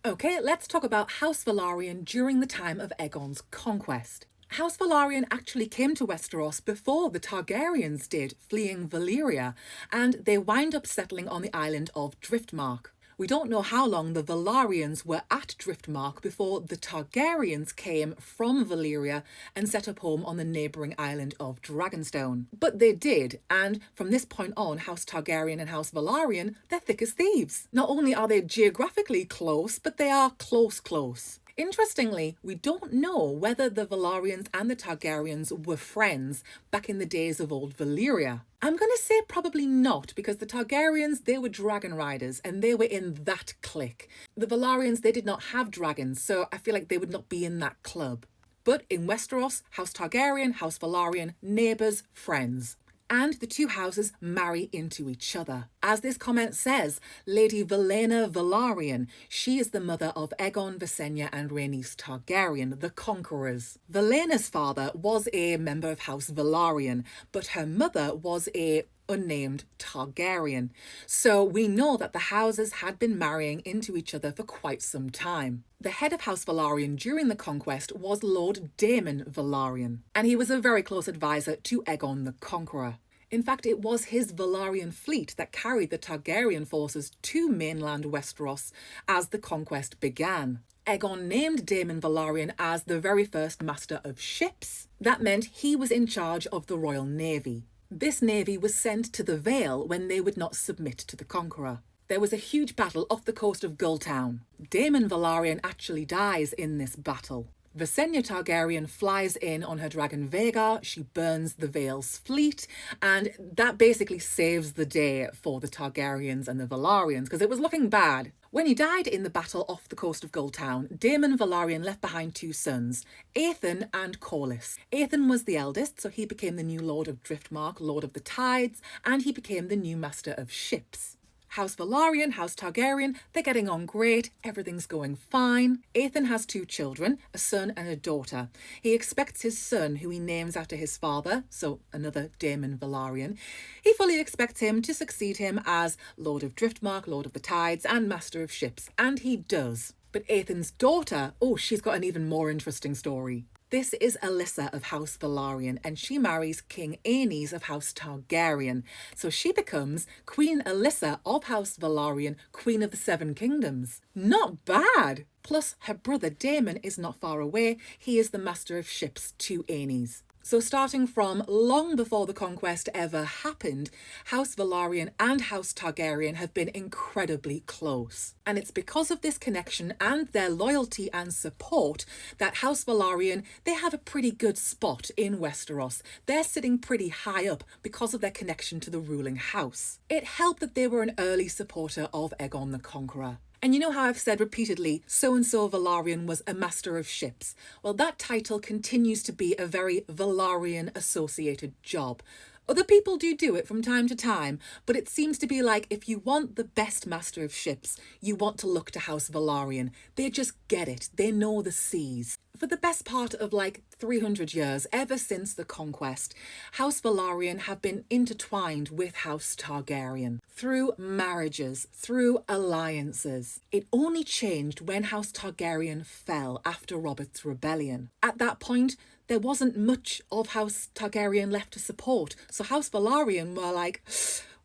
Okay, let's talk about House Velaryon during the time of Aegon's conquest. House Velaryon actually came to Westeros before the Targaryens did, fleeing Valyria, and they wind up settling on the island of Driftmark. We don't know how long the Velaryons were at Driftmark before the Targaryens came from Valyria and set up home on the neighbouring island of Dragonstone. But they did, and from this point on, House Targaryen and House Velaryon, they're thick as thieves. Not only are they geographically close, but they are close. Interestingly, we don't know whether the Velaryons and the Targaryens were friends back in the days of old Valyria. I'm going to say probably not, because the Targaryens, they were dragon riders and they were in that clique. The Velaryons, they did not have dragons, so I feel like they would not be in that club. But in Westeros, House Targaryen, House Velaryon, neighbours, friends. And the two houses marry into each other. As this comment says, Lady Valena Velaryon, she is the mother of Aegon, Visenya and Rhaenys Targaryen, the conquerors. Valena's father was a member of House Velaryon, but her mother was a unnamed Targaryen. So we know that the houses had been marrying into each other for quite some time. The head of House Velaryon during the conquest was Lord Daemon Velaryon, and he was a very close advisor to Aegon the Conqueror. In fact, it was his Velaryon fleet that carried the Targaryen forces to mainland Westeros as the conquest began. Aegon named Daemon Velaryon as the very first master of ships. That meant he was in charge of the Royal Navy. This navy was sent to the Vale when they would not submit to the Conqueror. There was a huge battle off the coast of Gulltown. Daemon Velaryon actually dies in this battle. Visenya Targaryen flies in on her dragon Vhagar, she burns the Vale's fleet, and that basically saves the day for the Targaryens and the Velaryons, because it was looking bad. When he died in the battle off the coast of Gulltown, Daemon Velaryon left behind two sons, Aethan and Corlys. Aethan was the eldest, so he became the new Lord of Driftmark, Lord of the Tides, and he became the new Master of Ships. House Velaryon, House Targaryen, they're getting on great, everything's going fine. Aethan has two children, a son and a daughter. He expects his son, who he names after his father, so another Daemon Velaryon, he fully expects him to succeed him as Lord of Driftmark, Lord of the Tides and Master of Ships, and he does. But Aethan's daughter, she's got an even more interesting story. This is Alyssa of House Velaryon, and she marries King Aenys of House Targaryen. So she becomes Queen Alyssa of House Velaryon, Queen of the Seven Kingdoms. Not bad! Plus, her brother Daemon is not far away. He is the Master of Ships to Aenys. So starting from long before the conquest ever happened, House Velaryon and House Targaryen have been incredibly close. And it's because of this connection and their loyalty and support that House Velaryon, they have a pretty good spot in Westeros. They're sitting pretty high up because of their connection to the ruling house. It helped that they were an early supporter of Aegon the Conqueror. And you know how I've said repeatedly, so-and-so Velaryon was a master of ships. Well, that title continues to be a very Velaryon-associated job. Other people do it from time to time, but it seems to be like if you want the best master of ships, you want to look to House Velaryon. They just get it. They know the seas. For the best part of 300 years, ever since the conquest, House Velaryon have been intertwined with House Targaryen through marriages, through alliances. It only changed when House Targaryen fell after Robert's rebellion. At that point, there wasn't much of House Targaryen left to support, so House Velaryon were like,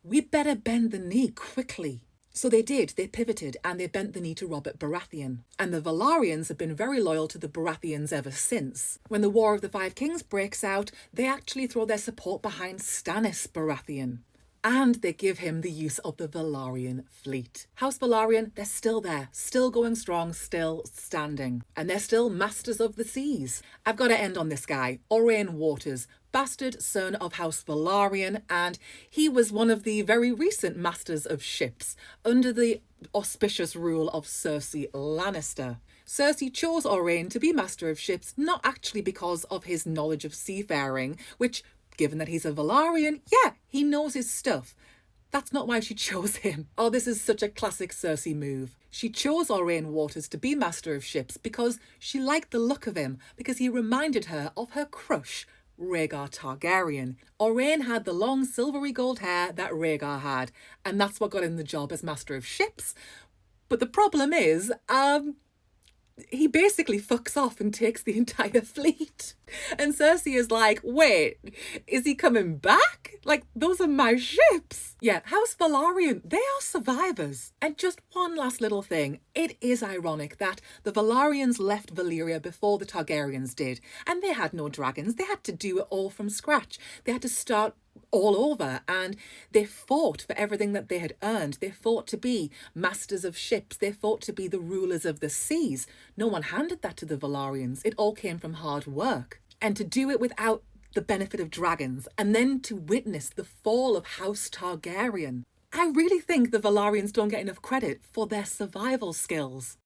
we better bend the knee quickly. So they did, they pivoted and they bent the knee to Robert Baratheon. And the Velaryons have been very loyal to the Baratheons ever since. When the War of the Five Kings breaks out, they actually throw their support behind Stannis Baratheon. And they give him the use of the Velaryon fleet. House Velaryon, they're still there, still going strong, still standing. And they're still masters of the seas. I've got to end on this guy, Aurane Waters, bastard son of House Velaryon, and he was one of the very recent masters of ships under the auspicious rule of Cersei Lannister. Cersei chose Aurane to be master of ships, not actually because of his knowledge of seafaring, which, given that he's a Velaryon, yeah, he knows his stuff. That's not why she chose him. Oh, this is such a classic Cersei move. She chose Aurane Waters to be master of ships because she liked the look of him, because he reminded her of her crush, Rhaegar Targaryen. Aurane had the long silvery gold hair that Rhaegar had, and that's what got him the job as master of ships. But the problem is, he basically fucks off and takes the entire fleet. And Cersei is like, wait, is he coming back? Like, those are my ships. Yeah, House Velaryon, they are survivors. And just one last little thing. It is ironic that the Velaryons left Valyria before the Targaryens did. And they had no dragons. They had to do it all from scratch. They had to start all over, and they fought for everything that they had earned. They fought to be masters of ships. They fought to be the rulers of the seas. No one handed that to the Velaryons. It all came from hard work. And to do it without the benefit of dragons, and then to witness the fall of House Targaryen. I really think the Velaryons don't get enough credit for their survival skills.